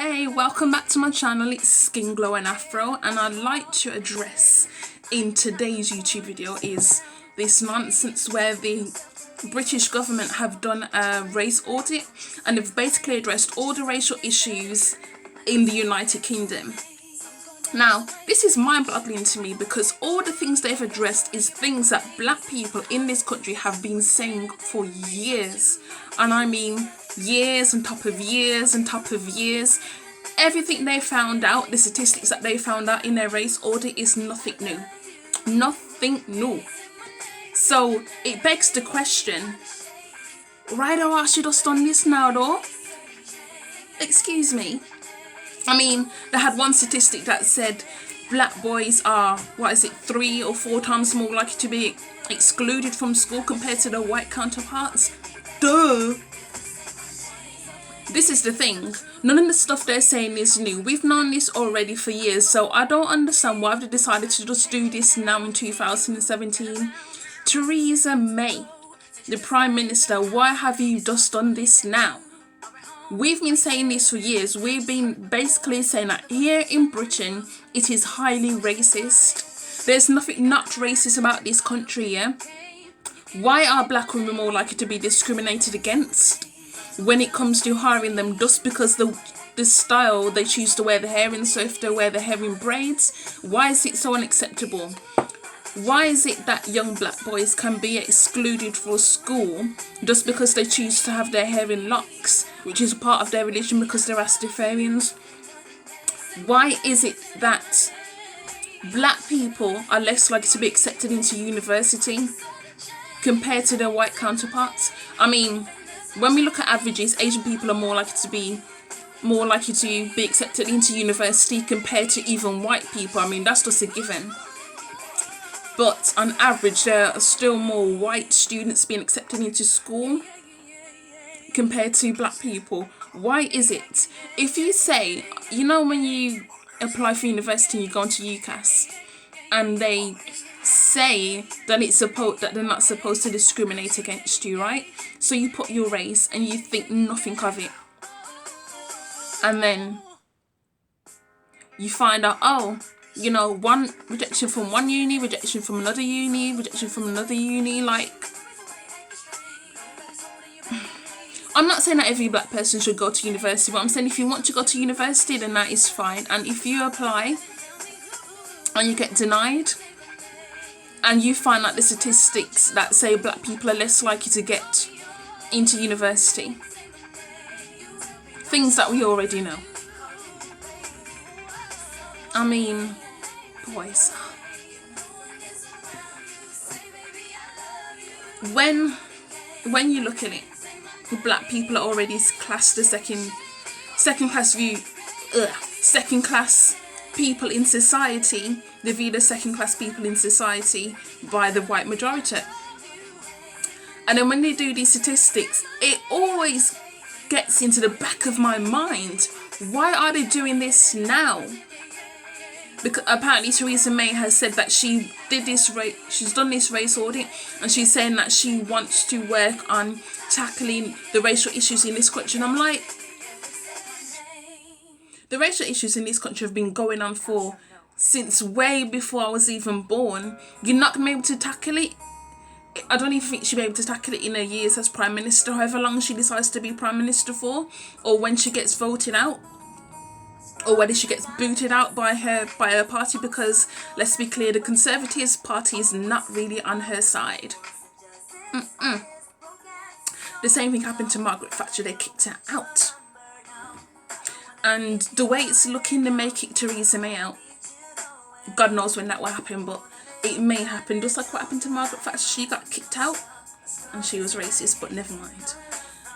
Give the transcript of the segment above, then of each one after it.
Hey, welcome back to my channel. It's Skin Glow and Afro, and I'd like to address in today's YouTube video is this nonsense where the British government have done a race audit and they've basically addressed all the racial issues in the United Kingdom. Now, this is mind-boggling to me because all the things they've addressed is things that black people in this country have been saying for years. And I mean years on top of years on top of years. Everything they found out, the statistics that they found out in their race audit is nothing new. Nothing new. So it begs the question, why do I should have done this now though? Excuse me. I mean, they had one statistic that said black boys are, 3 or 4 times more likely to be excluded from school compared to their white counterparts. Duh! This is the thing. None of the stuff they're saying is new. We've known this already for years, so I don't understand why they decided to just do this now in 2017. Theresa May, the Prime Minister, why have you just done this now? We've been saying this for years. We've been basically saying that here in Britain, it is highly racist. There's nothing not racist about this country, yeah? Why are black women more likely to be discriminated against when it comes to hiring them just because the style they choose to wear the hair in? So if they wear the hair in braids, why is it so unacceptable? Why is it that young black boys can be excluded from school just because they choose to have their hair in locks, which is a part of their religion because they're Rastafarians? Why is it that black people are less likely to be accepted into university compared to their white counterparts? I mean, when we look at averages, Asian people are more likely to be accepted into university compared to even white people. I mean, that's just a given. But on average, there are still more white students being accepted into school compared to black people. Why is it? If you say, you know, when you apply for university and you go into UCAS and they say that that they're not supposed to discriminate against you, right? So you put your race and you think nothing of it. And then you find out, oh, you know, one rejection from one uni, rejection from another uni, rejection from another uni. Like, I'm not saying that every black person should go to university, but I'm saying if you want to go to university, then that is fine. And if you apply and you get denied, and you find out the statistics that say black people are less likely to get into university, things that we already know. I mean, boys, when you look at it, black people are already classed as second class people in society. They're viewed as second class people in society by the white majority. And then when they do these statistics, it always gets into the back of my mind. Why are they doing this now? Because apparently Theresa May has said that she's done this race audit, and she's saying that she wants to work on tackling the racial issues in this country. And I'm like, the racial issues in this country have been going on since way before I was even born. You're not going to be able to tackle it. I don't even think she'll be able to tackle it in her years as Prime Minister, however long she decides to be Prime Minister for, or when she gets voted out, or whether she gets booted out by her party, because let's be clear, the Conservative Party is not really on her side. The same thing happened to Margaret Thatcher. They kicked her out. And the way it's looking, they may kick Theresa May out. God knows when that will happen, but it may happen. Just like what happened to Margaret Thatcher. She got kicked out and she was racist, but never mind.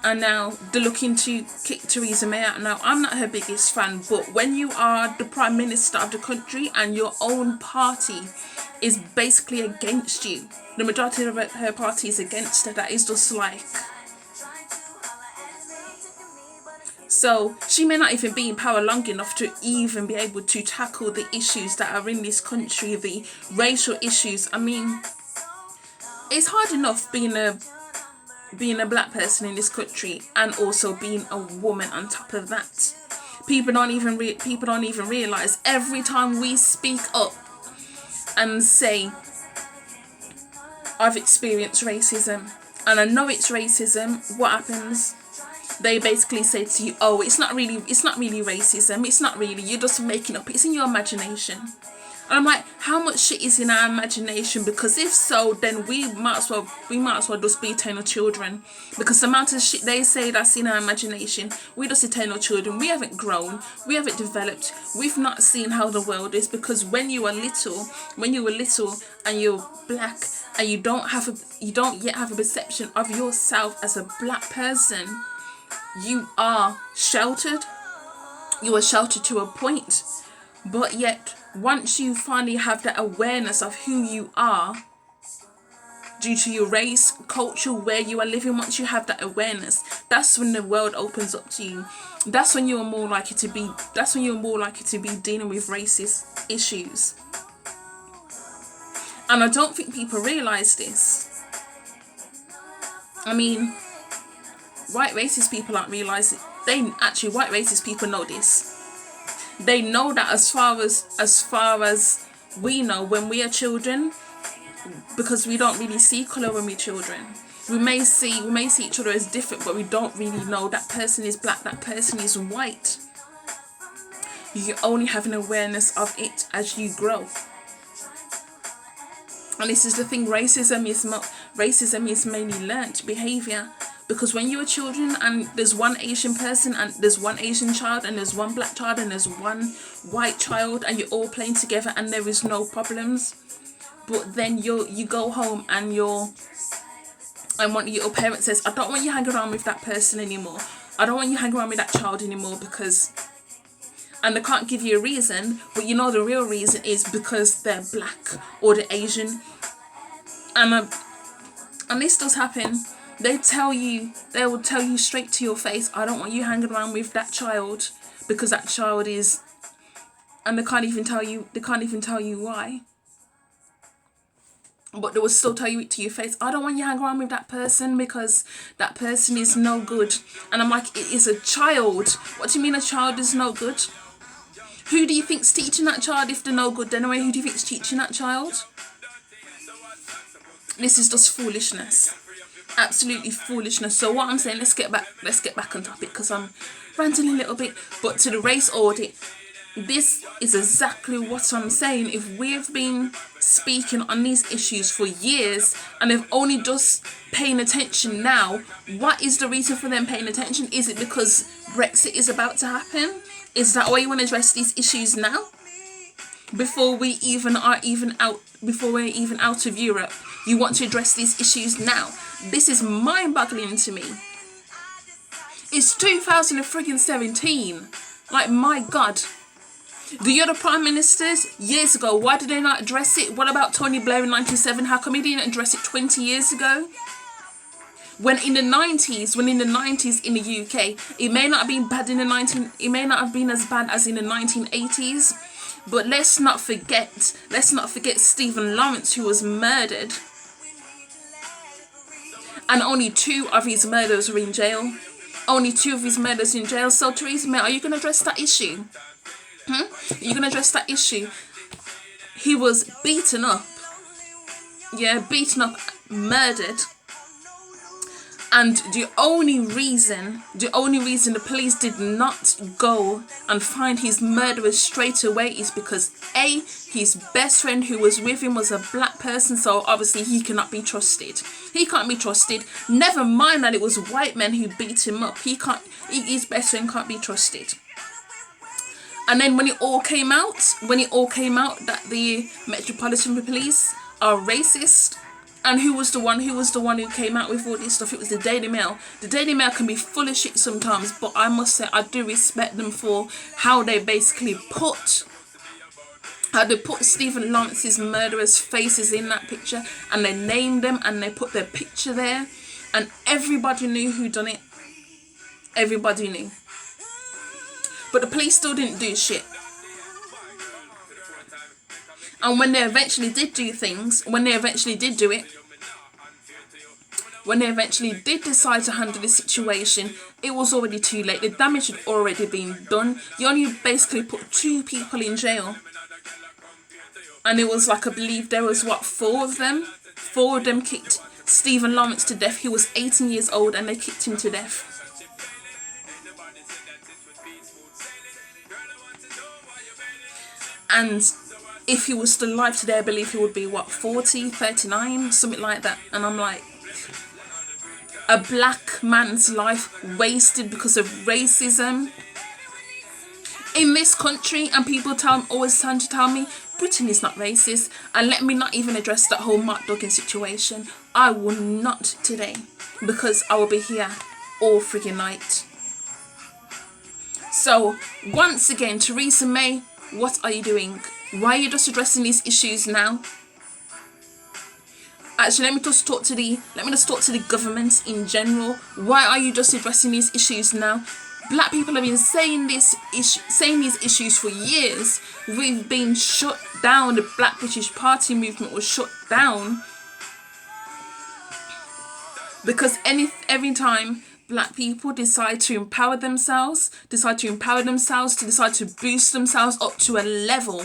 And now they're looking to kick Theresa May out. Now, I'm not her biggest fan, but when you are the Prime Minister of the country and your own party is basically against you, the majority of her party is against her, that is just like... So she may not even be in power long enough to even be able to tackle the issues that are in this country, the racial issues. I mean, it's hard enough being a black person in this country and also being a woman on top of that. People don't even realize every time we speak up and say, I've experienced racism and I know it's racism, what happens? They basically say to you, oh, it's not really racism, it's not really, you're just making up, it's in your imagination. And I'm like, how much shit is in our imagination? Because if so, then we might as well just be eternal children. Because the amount of shit they say that's in our imagination, we're just eternal children. We haven't grown, we haven't developed, we've not seen how the world is. Because when you were little and you're black and you don't yet have a perception of yourself as a black person, you are sheltered. You are sheltered to a point. But yet, once you finally have that awareness of who you are, due to your race, culture, where you are living, once you have that awareness, that's when the world opens up to you. That's when you're more likely to be dealing with racist issues. And I don't think people realise this. I mean, white racist people aren't realising. White racist people know this. They know that as far as we know, when we are children, because we don't really see colour when we're children. We may see each other as different, but we don't really know that person is black, that person is white. You only have an awareness of it as you grow. And this is the thing, racism is mainly learnt behaviour. Because when you were children and there's one Asian person and there's one Asian child and there's one black child and there's one white child and you're all playing together and there is no problems, but then you go home and your parent says, I don't want you hanging around with that person anymore. I don't want you hanging around with that child anymore because, and they can't give you a reason, but you know the real reason is because they're black or they're Asian. And this does happen. They will tell you straight to your face, I don't want you hanging around with that child because that child is, and they can't even tell you why. But they will still tell you it to your face, I don't want you hanging around with that person because that person is no good. And I'm like, it is a child. What do you mean a child is no good? Who do you think's teaching that child if they're no good anyway? Who do you think's teaching that child? This is just foolishness. Absolutely foolishness. So what I'm saying, let's get back on topic because I'm ranting a little bit. But to the race audit, this is exactly what I'm saying. If we've been speaking on these issues for years and they've only just paying attention now, what is the reason for them paying attention? Is it because Brexit is about to happen? Is that why you want to address these issues now? Before we're even out of Europe, you want to address these issues now? This is mind-boggling to me. It's 2017. Like, my God. The other prime ministers years ago, why did they not address it? What about Tony Blair in 1997? How come he didn't address it 20 years ago? When in the 90s in the UK, it may not have been as bad as in the 1980s. But let's not forget Stephen Lawrence, who was murdered. And only 2 of his murders were in jail. Only 2 of his murders in jail. So Theresa May, are you going to address that issue? Are you going to address that issue? He was beaten up. Yeah, murdered. And the only reason the police did not go and find his murderer straight away is because A, his best friend who was with him was a black person, so obviously he cannot be trusted. He can't be trusted. Never mind that it was white men who beat him up. His best friend can't be trusted. And then when it all came out that the Metropolitan Police are racist. And who was the one who came out with all this stuff? It was the Daily Mail. The Daily Mail can be full of shit sometimes, but I must say I do respect them for how they basically put Stephen Lawrence's murderers' faces in that picture, and they named them and they put their picture there, and everybody knew who done it. Everybody knew. But the police still didn't do shit. And when they eventually did do it, when they eventually did decide to handle the situation, it was already too late. The damage had already been done. You only basically put 2 people in jail. And it was like, I believe there was, what, 4 of them? 4 of them kicked Stephen Lawrence to death. He was 18 years old and they kicked him to death. And if he was still alive today, I believe he would be, what, 40, 39, something like that. And I'm like, a black man's life wasted because of racism in this country. And people always tend to tell me Britain is not racist, and let me not even address that whole Mark Duggan situation. I will not today, because I will be here all freaking night. So once again, Theresa May, what are you doing? Why are you just addressing these issues now? Actually, let me just talk to the government in general. Why are you just addressing these issues now? Black people have been saying these issues for years. We've been shut down. The Black British Party movement was shut down because every time black people decide to empower themselves, decide to boost themselves up to a level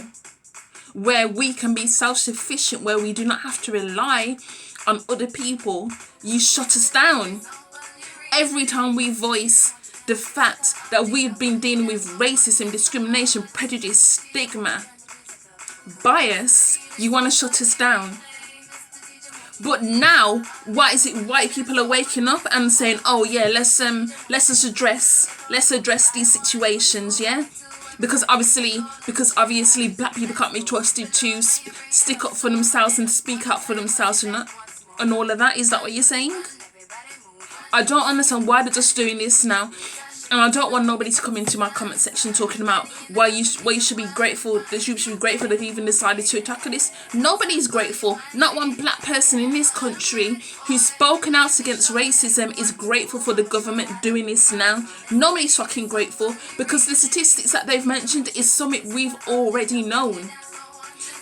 where we can be self-sufficient, where we do not have to rely on other people, you shut us down. Every time we voice the fact that we've been dealing with racism, discrimination, prejudice, stigma, bias, you want to shut us down. But now, why is it white people are waking up and saying, oh yeah, let's address these situations, yeah? Because obviously black people can't be trusted to stick up for themselves and speak up for themselves and all of that. Is that what you're saying? I don't understand why they're just doing this now. And I don't want nobody to come into my comment section talking about why you should be grateful, that you should be grateful that you even decided to tackle this. Nobody's grateful. Not one black person in this country who's spoken out against racism is grateful for the government doing this now. Nobody's fucking grateful, because the statistics that they've mentioned is something we've already known.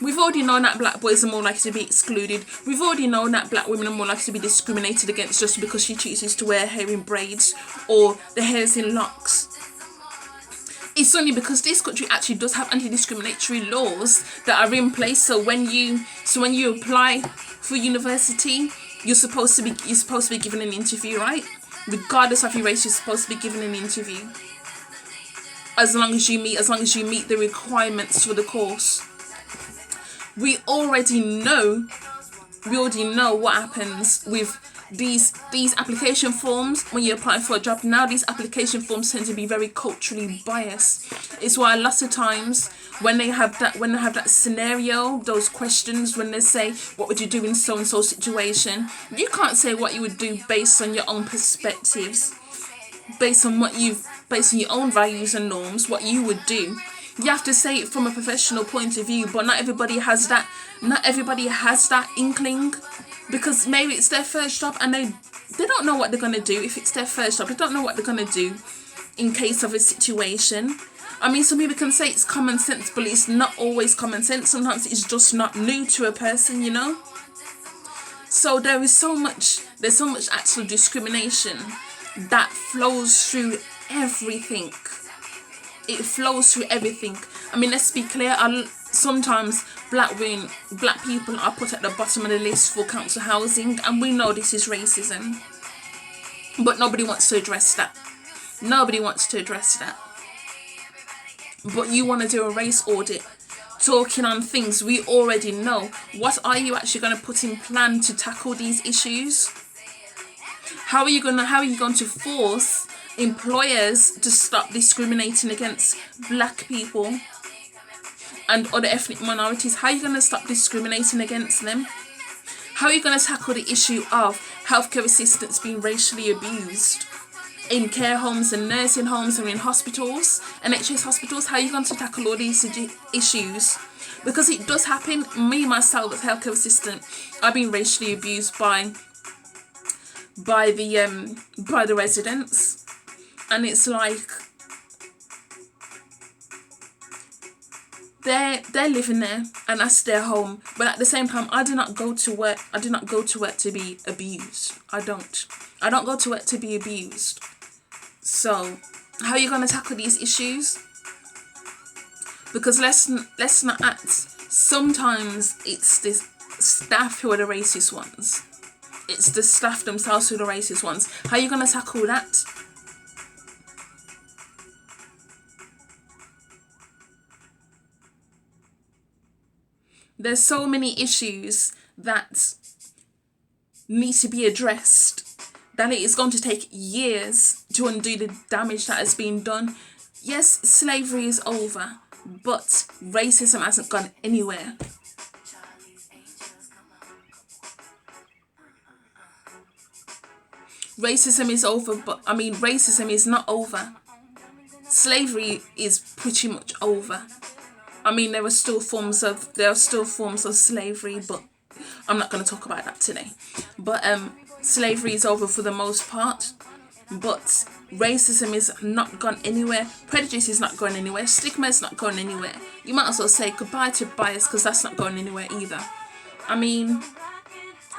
We've already known that black boys are more likely to be excluded. We've already known that black women are more likely to be discriminated against just because she chooses to wear hair in braids or the hair's in locks. It's only because this country actually does have anti-discriminatory laws that are in place. So when you apply for university, you're supposed to be given an interview, right? Regardless of your race, you're supposed to be given an interview. As long as you meet the requirements for the course. We already know what happens with these application forms when you apply for a job. Now these application forms tend to be very culturally biased. It's why a lot of times when they have that scenario, those questions, when they say what would you do in so and so situation, you can't say what you would do based on your own perspectives, based on your own values and norms, what you would do. You have to say it from a professional point of view, but not everybody has that inkling, because maybe it's their first job and they don't know what they're going to do. If it's their first job, they don't know what they're going to do in case of a situation. I mean, some people can say it's common sense, but it's not always common sense. Sometimes it's just not new to a person, you know. So there's so much actual discrimination that flows through everything. It flows through everything. I mean, let's be clear. Sometimes black people are put at the bottom of the list for council housing, and we know this is racism. But nobody wants to address that. Nobody wants to address that. But you want to do a race audit, talking on things we already know. What are you actually going to put in plan to tackle these issues? How are you going to force employers to stop discriminating against black people and other ethnic minorities? How are you going to stop discriminating against them? How are you going to tackle the issue of healthcare assistants being racially abused in care homes and nursing homes and in hospitals, NHS hospitals? How are you going to tackle all these issues? Because it does happen. Me, myself, as healthcare assistant, I've been racially abused by the residents. And it's like they're living there and that's their home. But at the same time, I do not go to work to be abused. I don't. I don't go to work to be abused. So how are you going to tackle these issues? Because let's not act. Sometimes it's the staff who are the racist ones. It's the staff themselves who are the racist ones. How are you going to tackle that? There's so many issues that need to be addressed that it is going to take years to undo the damage that has been done. Yes, slavery is over, but racism hasn't gone anywhere. Racism is over, but I mean, racism is not over. Slavery is pretty much over. I mean, there are still forms of slavery, but I'm not going to talk about that today. But slavery is over for the most part. But racism is not gone anywhere. Prejudice is not going anywhere. Stigma is not going anywhere. You might as well say goodbye to bias, because that's not going anywhere either. I mean,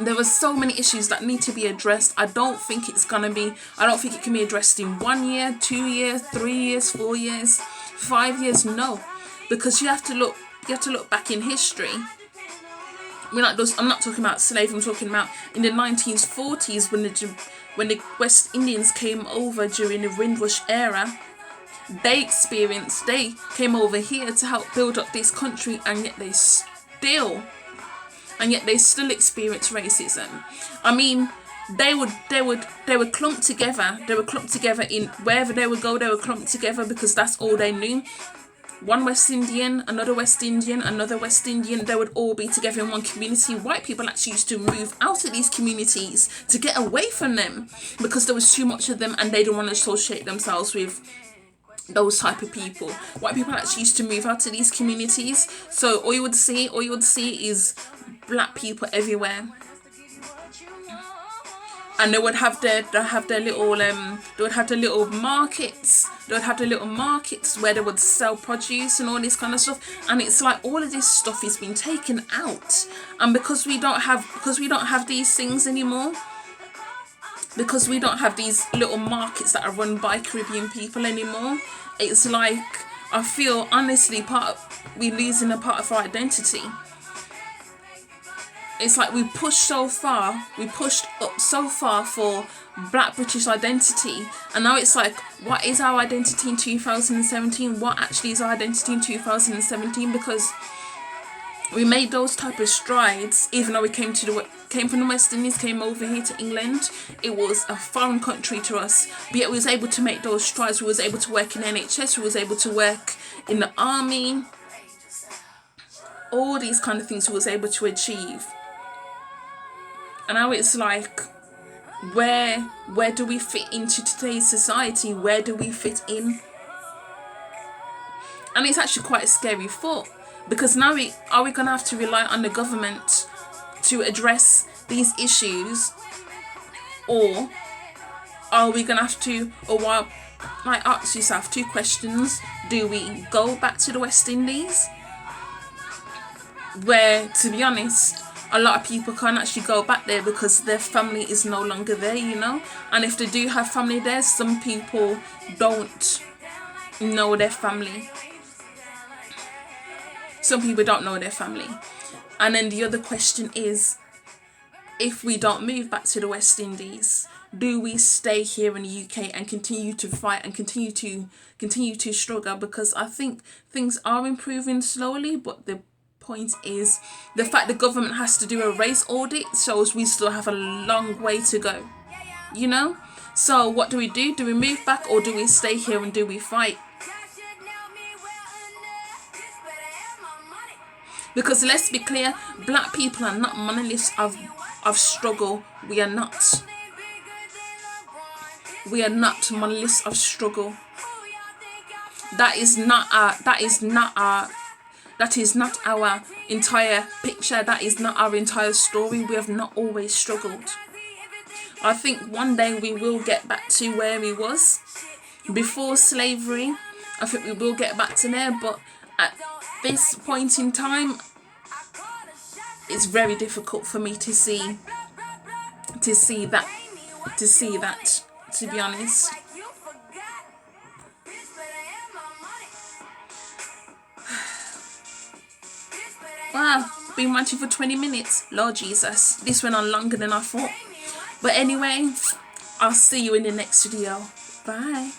there are so many issues that need to be addressed. I don't think it can be addressed in 1 year, 2 years, 3 years, 4 years, 5 years. No, because you have to look back in history. I'm not talking about slavery. I'm talking about in the 1940s when the West Indians came over during the Windrush era. They came over here to help build up this country, and yet they still experience racism. I mean, they would clump together. They would clump together in wherever they would go. They would clump together because that's all they knew. One West Indian, another West Indian, another West Indian, they would all be together in one community. White people actually used to move out of these communities to get away from them because there was too much of them and they didn't want to associate themselves with those type of people. White people actually used to move out of these communities. So all you would see is black people everywhere. And they would have their little markets. They would have the little markets where they would sell produce and all this kind of stuff. And it's like all of this stuff has been taken out. And because we don't have these things anymore, because we don't have these little markets that are run by Caribbean people anymore, it's like, I feel honestly we're losing a part of our identity. It's like we pushed up so far for Black British identity, and now it's like, what is our identity in 2017? What actually is our identity in 2017? Because we made those type of strides, even though we came from the West Indies, came over here to England. It was a foreign country to us, but yet we was able to make those strides. We was able to work in NHS, we was able to work in the army, all these kind of things we was able to achieve. And now it's like, where do we fit into today's society? Where do we fit in? And it's actually quite a scary thought, because now are we going to have to rely on the government to address these issues, or are we going to have to, ask yourself two questions. Do we go back to the West Indies, where, to be honest, a lot of people can't actually go back there because their family is no longer there, and if they do have family there, some people don't know their family. Some people don't know their family. And then the other question is, if we don't move back to the West Indies, do we stay here in the UK and continue to fight and continue to struggle? Because I think things are improving slowly, but the point is, the fact the government has to do a race audit shows we still have a long way to go, So what do we do? Do we move back, or do we stay here and do we fight? Because let's be clear, Black people are not monoliths of struggle. We are not monoliths of struggle. That is not our entire picture. That is not our entire story. We have not always struggled. I think one day we will get back to where we was before slavery. I think we will get back to there, but at this point in time, it's very difficult for me to see that to see that, to be honest. Wow, been watching for 20 minutes. Lord Jesus, this went on longer than I thought. But anyway, I'll see you in the next video. Bye.